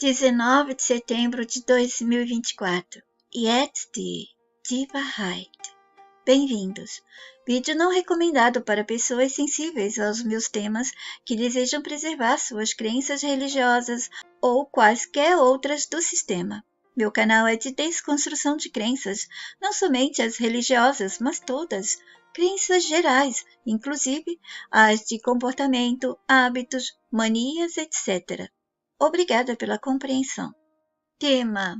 19 de setembro de 2024. Yet the Diva Height. Bem-vindos. Vídeo não recomendado para pessoas sensíveis aos meus temas que desejam preservar suas crenças religiosas ou quaisquer outras do sistema. Meu canal é de desconstrução de crenças, não somente as religiosas, mas todas. Crenças gerais, inclusive as de comportamento, hábitos, manias, etc. Obrigada pela compreensão. Tema: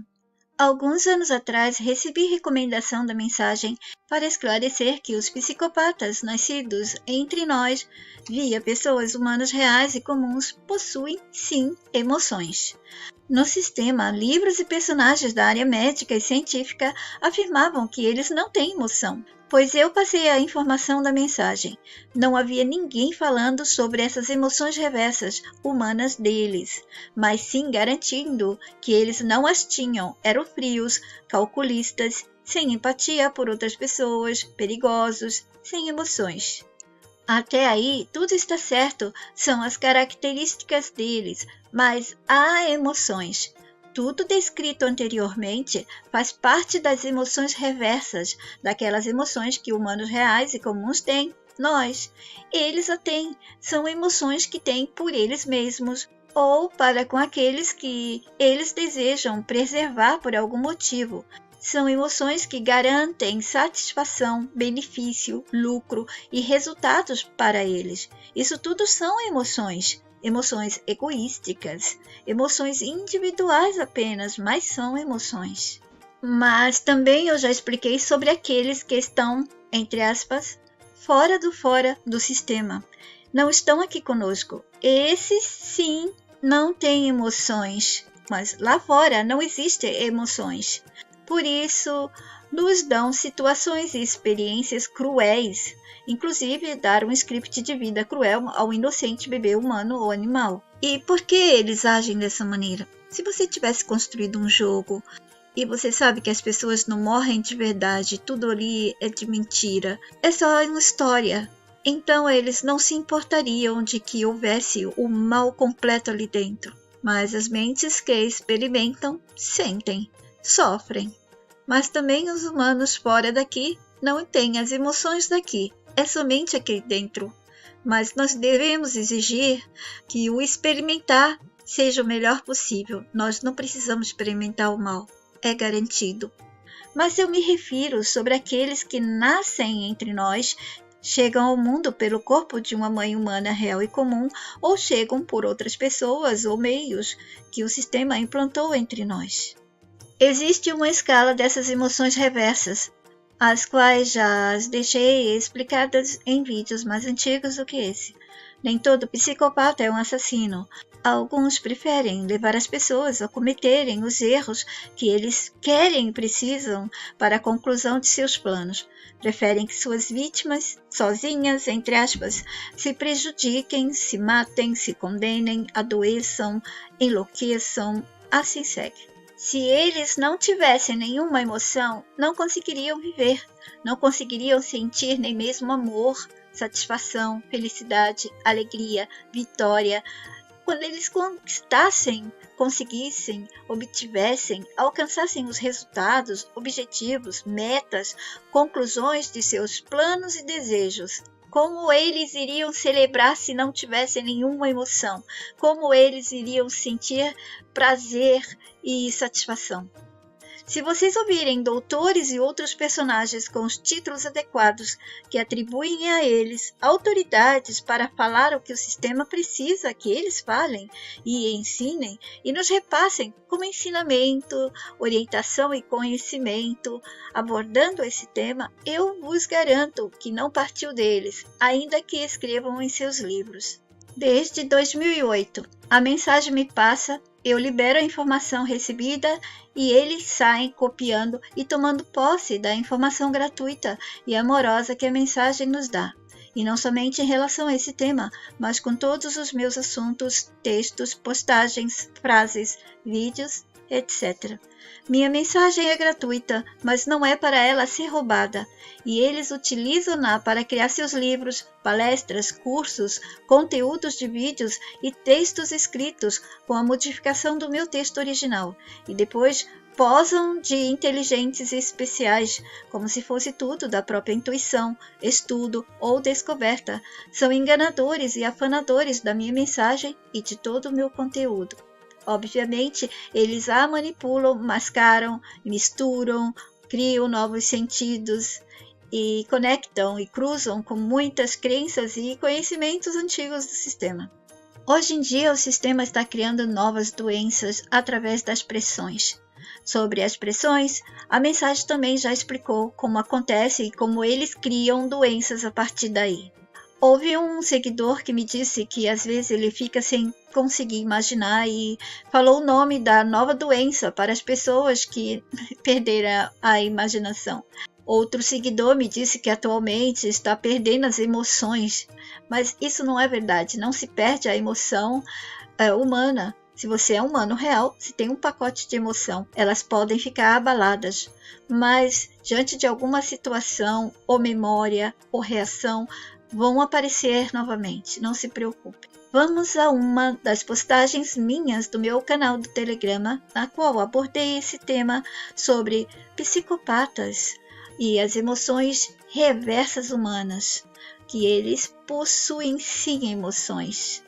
alguns anos atrás recebi recomendação da mensagem para esclarecer que os psicopatas nascidos entre nós, via pessoas humanas reais e comuns, possuem, sim, emoções. No sistema, livros e personagens da área médica e científica afirmavam que eles não têm emoção, pois eu passei a informação da mensagem. Não havia ninguém falando sobre essas emoções reversas humanas deles, mas sim garantindo que eles não as tinham, eram frios, calculistas, sem empatia por outras pessoas, perigosos, sem emoções. Até aí, tudo está certo, são as características deles, mas há emoções. Tudo descrito anteriormente faz parte das emoções reversas, daquelas emoções que humanos reais e comuns têm, nós. Eles a têm, são emoções que têm por eles mesmos, ou para com aqueles que eles desejam preservar por algum motivo. São emoções que garantem satisfação, benefício, lucro e resultados para eles. Isso tudo são emoções. Emoções egoísticas, emoções individuais apenas, mas são emoções. Mas também eu já expliquei sobre aqueles que estão, entre aspas, fora do sistema. Não estão aqui conosco. Esses sim não têm emoções, mas lá fora não existem emoções. Por isso, nos dão situações e experiências cruéis, inclusive dar um script de vida cruel ao inocente bebê humano ou animal. E por que eles agem dessa maneira? Se você tivesse construído um jogo e você sabe que as pessoas não morrem de verdade, tudo ali é de mentira, é só uma história. Então eles não se importariam de que houvesse o mal completo ali dentro. Mas as mentes que experimentam, sentem, sofrem. Mas também os humanos fora daqui não têm as emoções daqui. É somente aqui dentro. Mas nós devemos exigir que o experimentar seja o melhor possível. Nós não precisamos experimentar o mal. É garantido. Mas eu me refiro sobre aqueles que nascem entre nós, chegam ao mundo pelo corpo de uma mãe humana real e comum, ou chegam por outras pessoas ou meios que o sistema implantou entre nós. Existe uma escala dessas emoções reversas, as quais já as deixei explicadas em vídeos mais antigos do que esse. Nem todo psicopata é um assassino. Alguns preferem levar as pessoas a cometerem os erros que eles querem e precisam para a conclusão de seus planos. Preferem que suas vítimas, sozinhas, entre aspas, se prejudiquem, se matem, se condenem, adoeçam, enlouqueçam, assim segue. Se eles não tivessem nenhuma emoção, não conseguiriam viver, não conseguiriam sentir nem mesmo amor, satisfação, felicidade, alegria, vitória. Quando eles conquistassem, conseguissem, obtivessem, alcançassem os resultados, objetivos, metas, conclusões de seus planos e desejos. Como eles iriam celebrar se não tivessem nenhuma emoção? Como eles iriam sentir prazer e satisfação? Se vocês ouvirem doutores e outros personagens com os títulos adequados que atribuem a eles autoridades para falar o que o sistema precisa que eles falem e ensinem e nos repassem como ensinamento, orientação e conhecimento, abordando esse tema, eu vos garanto que não partiu deles, ainda que escrevam em seus livros. Desde 2008, a mensagem me passa, eu libero a informação recebida e eles saem copiando e tomando posse da informação gratuita e amorosa que a mensagem nos dá. E não somente em relação a esse tema, mas com todos os meus assuntos, textos, postagens, frases, vídeos, etc. Minha mensagem é gratuita, mas não é para ela ser roubada, e eles utilizam-na para criar seus livros, palestras, cursos, conteúdos de vídeos e textos escritos com a modificação do meu texto original, e depois posam de inteligentes e especiais, como se fosse tudo da própria intuição, estudo ou descoberta. São enganadores e afanadores da minha mensagem e de todo o meu conteúdo. Obviamente, eles a manipulam, mascaram, misturam, criam novos sentidos e conectam e cruzam com muitas crenças e conhecimentos antigos do sistema. Hoje em dia, o sistema está criando novas doenças através das pressões. Sobre as pressões, a mensagem também já explicou como acontece e como eles criam doenças a partir daí. Houve um seguidor que me disse que às vezes ele fica sem conseguir imaginar e falou o nome da nova doença para as pessoas que perderam a imaginação. Outro seguidor me disse que atualmente está perdendo as emoções, mas isso não é verdade, não se perde a emoção humana. Se você é humano real, se tem um pacote de emoção, elas podem ficar abaladas, mas diante de alguma situação, ou memória, ou reação, vão aparecer novamente, não se preocupe. Vamos a uma das postagens minhas do meu canal do Telegrama, na qual abordei esse tema sobre psicopatas e as emoções reversas humanas, que eles possuem sim emoções.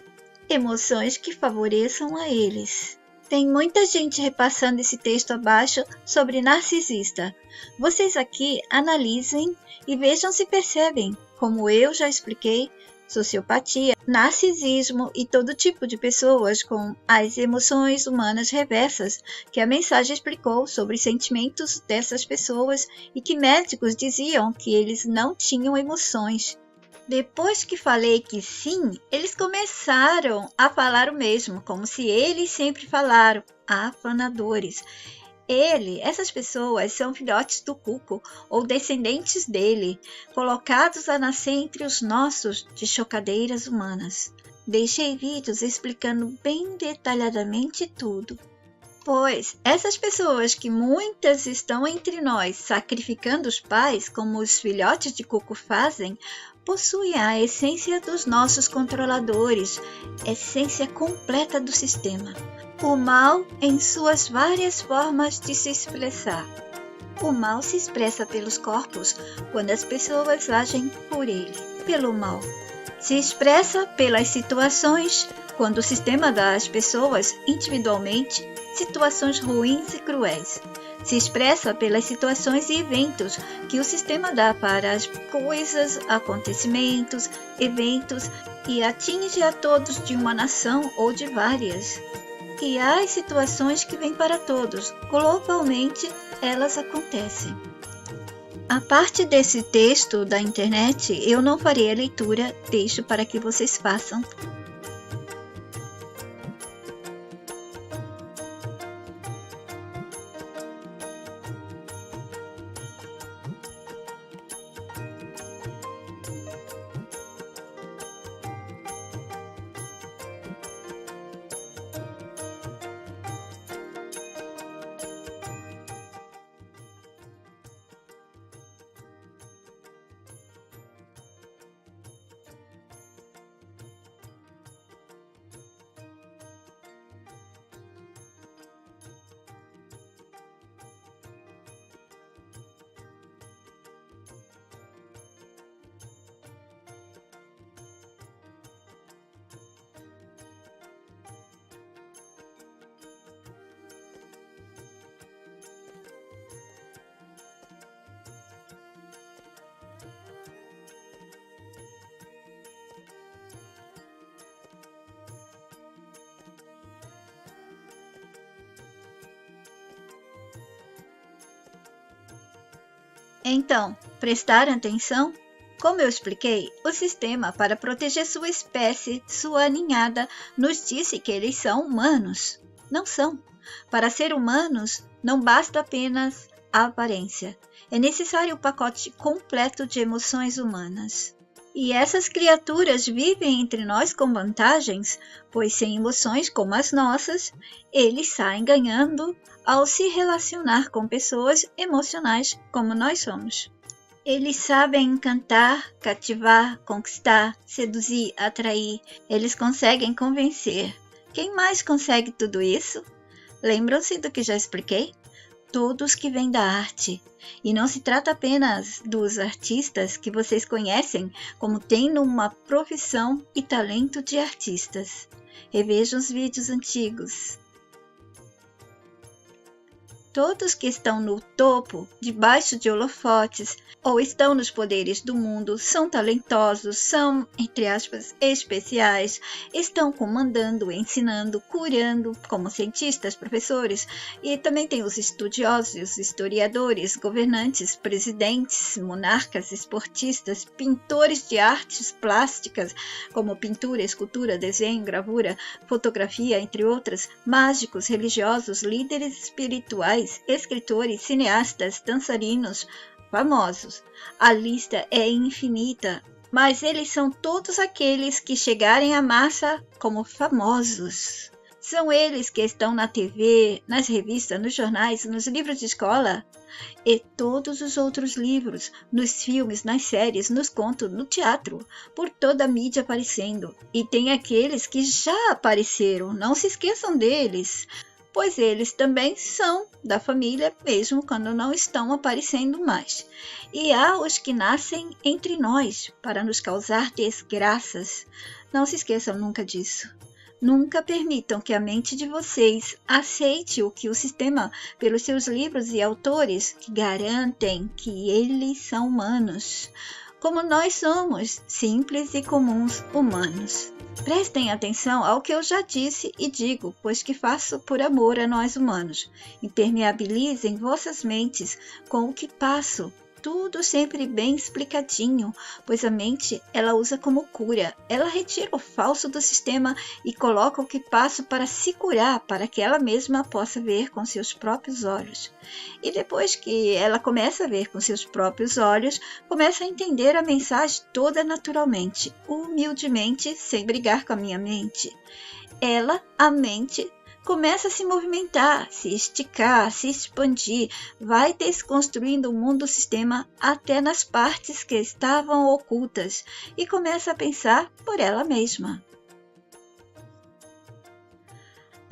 Emoções que favoreçam a eles. Tem muita gente repassando esse texto abaixo sobre narcisista. Vocês aqui analisem e vejam se percebem, como eu já expliquei, sociopatia, narcisismo e todo tipo de pessoas com as emoções humanas reversas, que a mensagem explicou sobre os sentimentos dessas pessoas e que médicos diziam que eles não tinham emoções. Depois que falei que sim, eles começaram a falar o mesmo, como se eles sempre falaram, afanadores. Essas pessoas são filhotes do cuco ou descendentes dele, colocados a nascer entre os nossos de chocadeiras humanas. Deixei vídeos explicando bem detalhadamente tudo. Pois essas pessoas que muitas estão entre nós sacrificando os pais, como os filhotes de cuco fazem, possuem a essência dos nossos controladores, essência completa do sistema. O mal em suas várias formas de se expressar. O mal se expressa pelos corpos quando as pessoas agem por ele, pelo mal. Se expressa pelas situações quando o sistema dá às pessoas, individualmente, situações ruins e cruéis. Se expressa pelas situações e eventos que o sistema dá para as coisas, acontecimentos, eventos e atinge a todos de uma nação ou de várias. E há as situações que vêm para todos, globalmente elas acontecem. A parte desse texto da internet eu não farei a leitura, deixo para que vocês façam. Então, prestaram atenção? Como eu expliquei, o sistema, para proteger sua espécie, sua ninhada, nos disse que eles são humanos. Não são. Para ser humanos, não basta apenas a aparência. É necessário o pacote completo de emoções humanas. E essas criaturas vivem entre nós com vantagens, pois sem emoções como as nossas, eles saem ganhando ao se relacionar com pessoas emocionais como nós somos. Eles sabem encantar, cativar, conquistar, seduzir, atrair. Eles conseguem convencer. Quem mais consegue tudo isso? Lembram-se do que já expliquei? Todos que vêm da arte. E não se trata apenas dos artistas que vocês conhecem como tendo uma profissão e talento de artistas. Revejam os vídeos antigos. Todos que estão no topo, debaixo de holofotes, ou estão nos poderes do mundo, são talentosos, são, entre aspas, especiais, estão comandando, ensinando, curando, como cientistas, professores, e também tem os estudiosos, historiadores, governantes, presidentes, monarcas, esportistas, pintores de artes plásticas, como pintura, escultura, desenho, gravura, fotografia, entre outras, mágicos, religiosos, líderes espirituais, escritores, cineastas, dançarinos, famosos. A lista é infinita, mas eles são todos aqueles que chegarem à massa como famosos. São eles que estão na TV, nas revistas, nos jornais, nos livros de escola e todos os outros livros, nos filmes, nas séries, nos contos, no teatro, por toda a mídia aparecendo. E tem aqueles que já apareceram, não se esqueçam deles, pois eles também são da família, mesmo quando não estão aparecendo mais. E há os que nascem entre nós, para nos causar desgraças. Não se esqueçam nunca disso. Nunca permitam que a mente de vocês aceite o que o sistema, pelos seus livros e autores, que garantem que eles são humanos, como nós somos, simples e comuns humanos. Prestem atenção ao que eu já disse e digo, pois que faço por amor a nós humanos. Impermeabilizem vossas mentes com o que passo. Tudo sempre bem explicadinho, pois a mente ela usa como cura. Ela retira o falso do sistema e coloca o que passo para se curar, para que ela mesma possa ver com seus próprios olhos. E depois que ela começa a ver com seus próprios olhos, começa a entender a mensagem toda naturalmente, humildemente, sem brigar com a minha mente. Ela, a mente, começa a se movimentar, se esticar, se expandir, vai desconstruindo o mundo do sistema até nas partes que estavam ocultas e começa a pensar por ela mesma.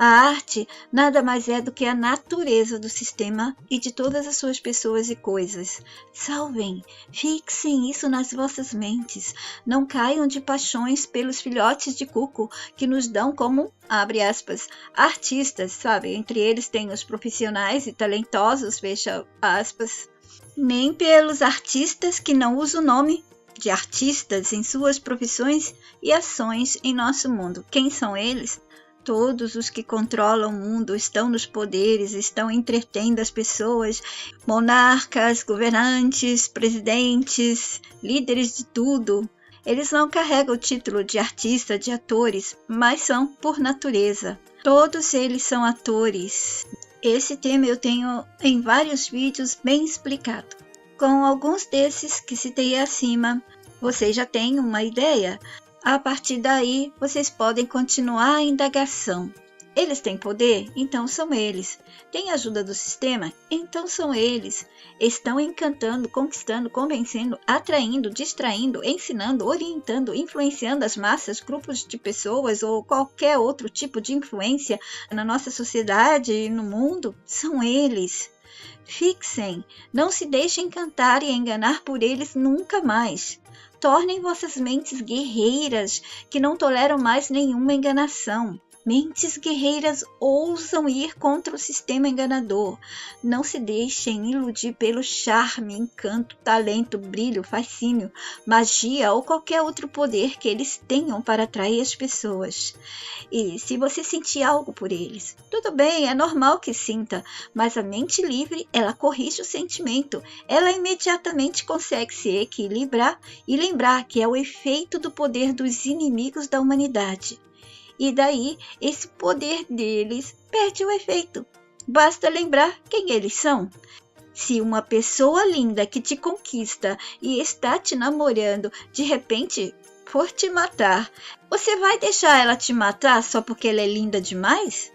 A arte nada mais é do que a natureza do sistema e de todas as suas pessoas e coisas. Salvem, fixem isso nas vossas mentes. Não caiam de paixões pelos filhotes de cuco que nos dão como, abre aspas, artistas, sabe? Entre eles tem os profissionais e talentosos, fecha aspas. Nem pelos artistas que não usam o nome de artistas em suas profissões e ações em nosso mundo. Quem são eles? Todos os que controlam o mundo, estão nos poderes, estão entretendo as pessoas, monarcas, governantes, presidentes, líderes de tudo. Eles não carregam o título de artista, de atores, mas são por natureza. Todos eles são atores. Esse tema eu tenho em vários vídeos bem explicado. Com alguns desses que citei acima, vocês já têm uma ideia. A partir daí, vocês podem continuar a indagação. Eles têm poder? Então são eles. Têm ajuda do sistema? Então são eles. Estão encantando, conquistando, convencendo, atraindo, distraindo, ensinando, orientando, influenciando as massas, grupos de pessoas ou qualquer outro tipo de influência na nossa sociedade e no mundo? São eles. Fixem, não se deixem encantar e enganar por eles nunca mais. Tornem vossas mentes guerreiras, que não toleram mais nenhuma enganação. Mentes guerreiras ousam ir contra o sistema enganador. Não se deixem iludir pelo charme, encanto, talento, brilho, fascínio, magia ou qualquer outro poder que eles tenham para atrair as pessoas. E se você sentir algo por eles, tudo bem, é normal que sinta, mas a mente livre, ela corrige o sentimento. Ela imediatamente consegue se equilibrar e lembrar que é o efeito do poder dos inimigos da humanidade. E daí, esse poder deles perde o efeito. Basta lembrar quem eles são. Se uma pessoa linda que te conquista e está te namorando, de repente for te matar, você vai deixar ela te matar só porque ela é linda demais?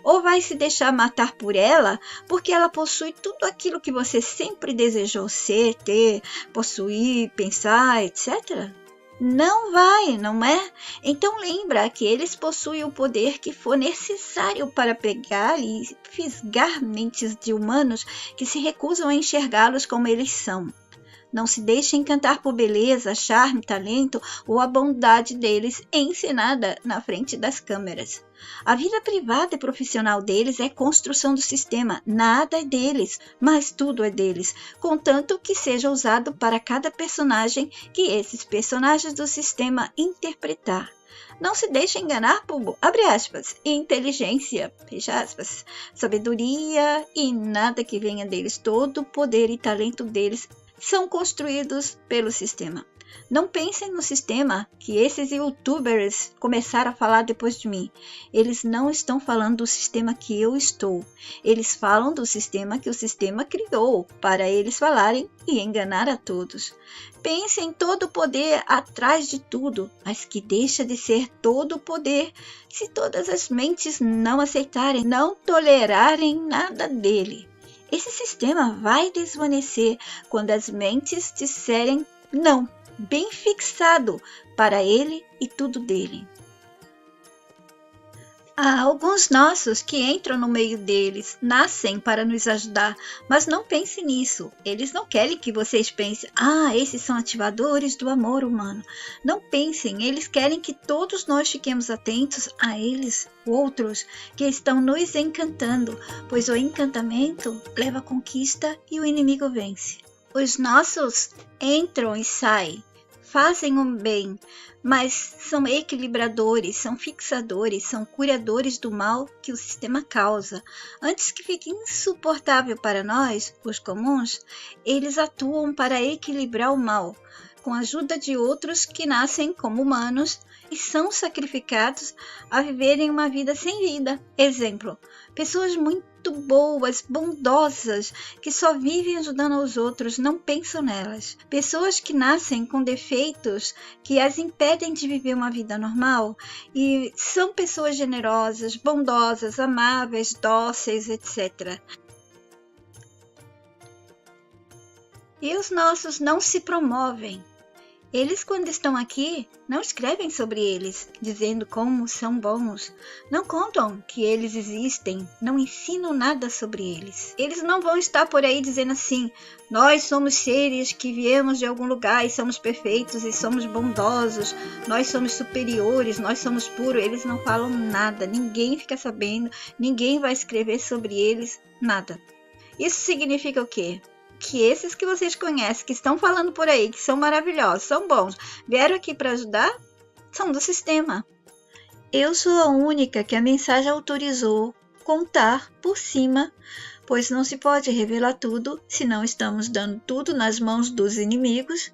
Ou vai se deixar matar por ela porque ela possui tudo aquilo que você sempre desejou ser, ter, possuir, pensar, etc.? Não vai, não é? Então lembra que eles possuem o poder que for necessário para pegar e fisgar mentes de humanos que se recusam a enxergá-los como eles são. Não se deixe encantar por beleza, charme, talento ou a bondade deles encenada na frente das câmeras. A vida privada e profissional deles é construção do sistema, nada é deles, mas tudo é deles, contanto que seja usado para cada personagem que esses personagens do sistema interpretar. Não se deixe enganar por, abre aspas, inteligência, fecha aspas, sabedoria e nada que venha deles, todo o poder e talento deles são construídos pelo sistema. Não pensem no sistema que esses youtubers começaram a falar depois de mim. Eles não estão falando do sistema que eu estou. Eles falam do sistema que o sistema criou para eles falarem e enganar a todos. Pensem em todo o poder atrás de tudo, mas que deixa de ser todo o poder se todas as mentes não aceitarem, não tolerarem nada dele. Esse sistema vai desvanecer quando as mentes disserem não, bem fixado para ele e tudo dele. Há alguns nossos que entram no meio deles, nascem para nos ajudar, mas não pense nisso. Eles não querem que vocês pensem, esses são ativadores do amor humano. Não pensem, eles querem que todos nós fiquemos atentos a eles, outros, que estão nos encantando, pois o encantamento leva à conquista e o inimigo vence. Os nossos entram e saem, fazem o bem, mas são equilibradores, são fixadores, são curadores do mal que o sistema causa. Antes que fique insuportável para nós, os comuns, eles atuam para equilibrar o mal, com a ajuda de outros que nascem como humanos e são sacrificados a viverem uma vida sem vida. Exemplo, pessoas muito boas, bondosas, que só vivem ajudando os outros, não pensam nelas. Pessoas que nascem com defeitos que as impedem de viver uma vida normal e são pessoas generosas, bondosas, amáveis, dóceis, etc. E os nossos não se promovem. Eles, quando estão aqui, não escrevem sobre eles, dizendo como são bons. Não contam que eles existem, não ensinam nada sobre eles. Eles não vão estar por aí dizendo assim, nós somos seres que viemos de algum lugar e somos perfeitos e somos bondosos, nós somos superiores, nós somos puros. Eles não falam nada, ninguém fica sabendo, ninguém vai escrever sobre eles, nada. Isso significa o quê? Que esses que vocês conhecem, que estão falando por aí, que são maravilhosos, são bons, vieram aqui para ajudar, são do sistema. Eu sou a única que a mensagem autorizou contar por cima, pois não se pode revelar tudo, senão estamos dando tudo nas mãos dos inimigos.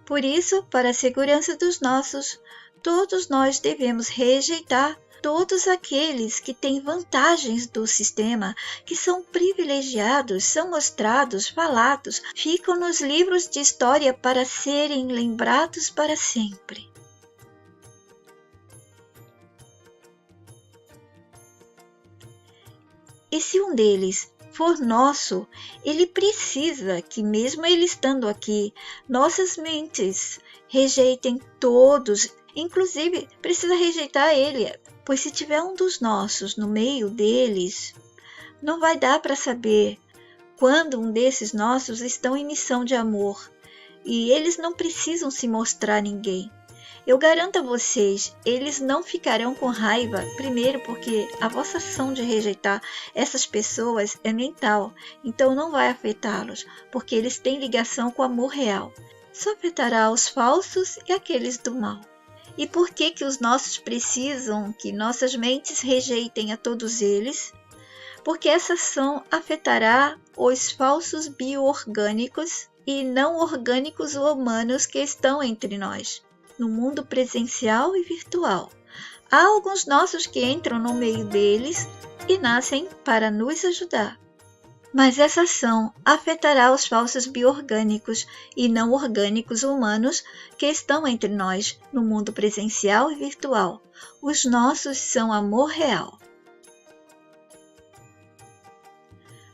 Por isso, para a segurança dos nossos, todos nós devemos rejeitar todos aqueles que têm vantagens do sistema, que são privilegiados, são mostrados, falados, ficam nos livros de história para serem lembrados para sempre. E se um deles for nosso, ele precisa que, mesmo ele estando aqui, nossas mentes rejeitem todos, inclusive precisa rejeitar ele, pois se tiver um dos nossos no meio deles, não vai dar para saber quando um desses nossos estão em missão de amor, e eles não precisam se mostrar a ninguém. Eu garanto a vocês, eles não ficarão com raiva, primeiro porque a vossa ação de rejeitar essas pessoas é mental, então não vai afetá-los, porque eles têm ligação com o amor real. Só afetará os falsos e aqueles do mal. E por que que os nossos precisam que nossas mentes rejeitem a todos eles? Porque essa ação afetará os falsos bioorgânicos e não orgânicos ou humanos que estão entre nós, no mundo presencial e virtual. Há alguns nossos que entram no meio deles e nascem para nos ajudar. Mas essa ação afetará os falsos bioorgânicos e não orgânicos humanos que estão entre nós no mundo presencial e virtual. Os nossos são amor real.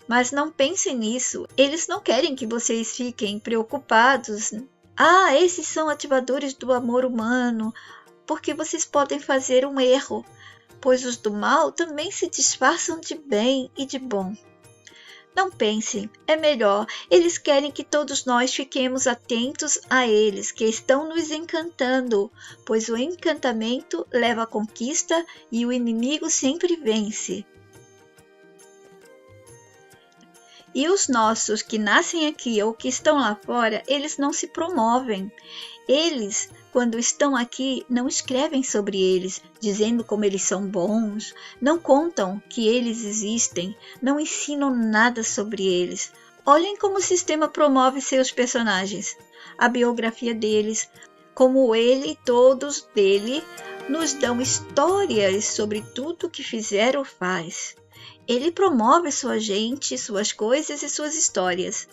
Mas não pensem nisso, eles não querem que vocês fiquem preocupados. Ah, esses são ativadores do amor humano, porque vocês podem fazer um erro, pois os do mal também se disfarçam de bem e de bom. Não pensem, é melhor. Eles querem que todos nós fiquemos atentos a eles, que estão nos encantando, pois o encantamento leva à conquista e o inimigo sempre vence. E os nossos que nascem aqui ou que estão lá fora, eles não se promovem. Eles, quando estão aqui, não escrevem sobre eles, dizendo como eles são bons, não contam que eles existem, não ensinam nada sobre eles. Olhem como o sistema promove seus personagens, a biografia deles, como ele e todos dele nos dão histórias sobre tudo que fizer ou faz. Ele promove sua gente, suas coisas e suas histórias.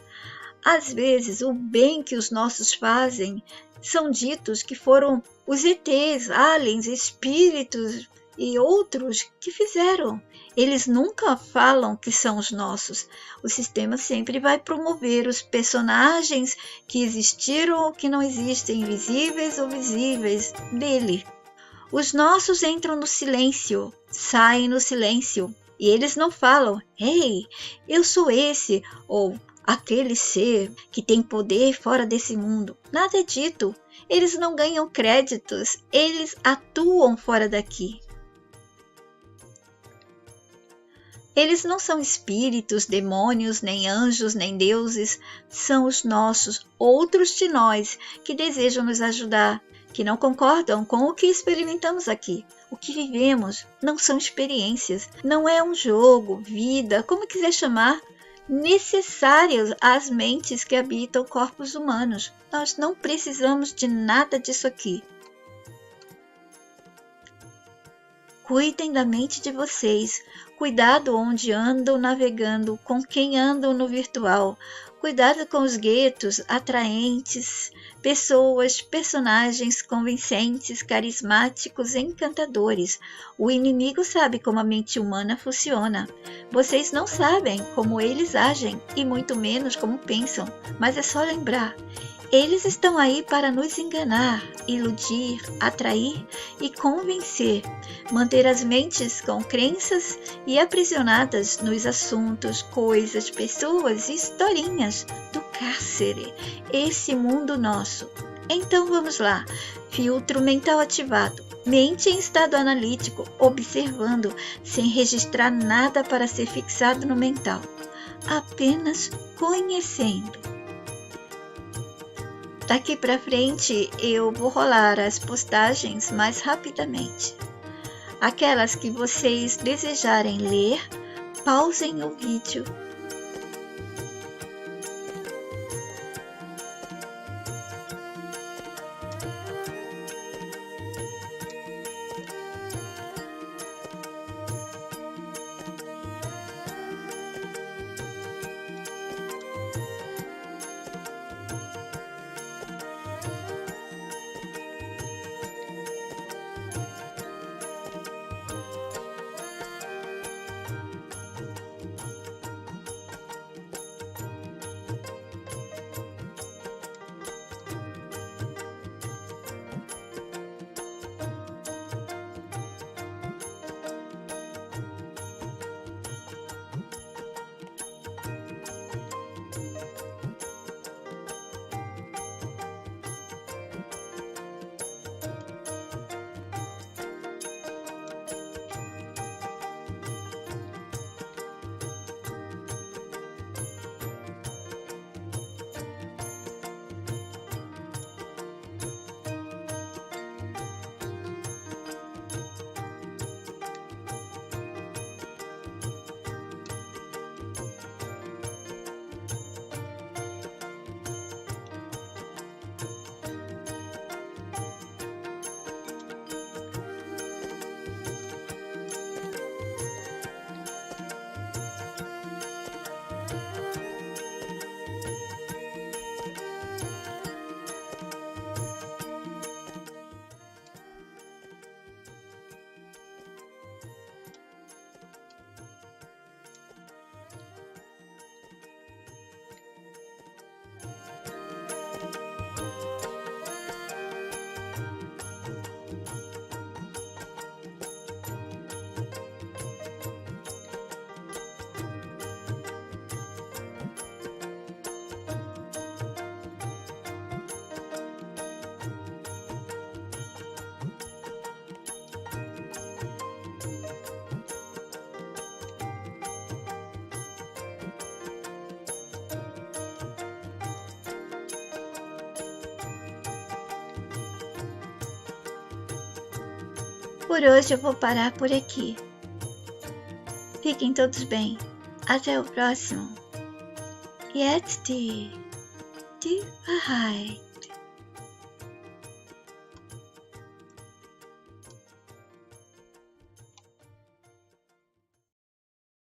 Às vezes, o bem que os nossos fazem são ditos que foram os ETs, aliens, espíritos e outros que fizeram. Eles nunca falam que são os nossos. O sistema sempre vai promover os personagens que existiram ou que não existem, invisíveis ou visíveis, dele. Os nossos entram no silêncio, saem no silêncio. E eles não falam, ei, eu sou esse, ou aquele ser que tem poder fora desse mundo. Nada é dito. Eles não ganham créditos, eles atuam fora daqui. Eles não são espíritos, demônios, nem anjos, nem deuses. São os nossos, outros de nós, que desejam nos ajudar, que não concordam com o que experimentamos aqui. O que vivemos não são experiências, não é um jogo, vida, como quiser chamar, necessárias às mentes que habitam corpos humanos. Nós não precisamos de nada disso aqui. Cuidem da mente de vocês. Cuidado onde andam navegando, com quem andam no virtual. Cuidado com os guetos atraentes, pessoas, personagens convincentes, carismáticos, encantadores. O inimigo sabe como a mente humana funciona. Vocês não sabem como eles agem e muito menos como pensam, mas é só lembrar. Eles estão aí para nos enganar, iludir, atrair e convencer, manter as mentes com crenças e aprisionadas nos assuntos, coisas, pessoas e historinhas do cárcere, esse mundo nosso. Então vamos lá, filtro mental ativado, mente em estado analítico, observando, sem registrar nada para ser fixado no mental, apenas conhecendo. Daqui para frente eu vou rolar as postagens mais rapidamente. Aquelas que vocês desejarem ler, pausem o vídeo. Por hoje eu vou parar por aqui. Fiquem todos bem. Até o próximo. Jetzt die Wahrheit.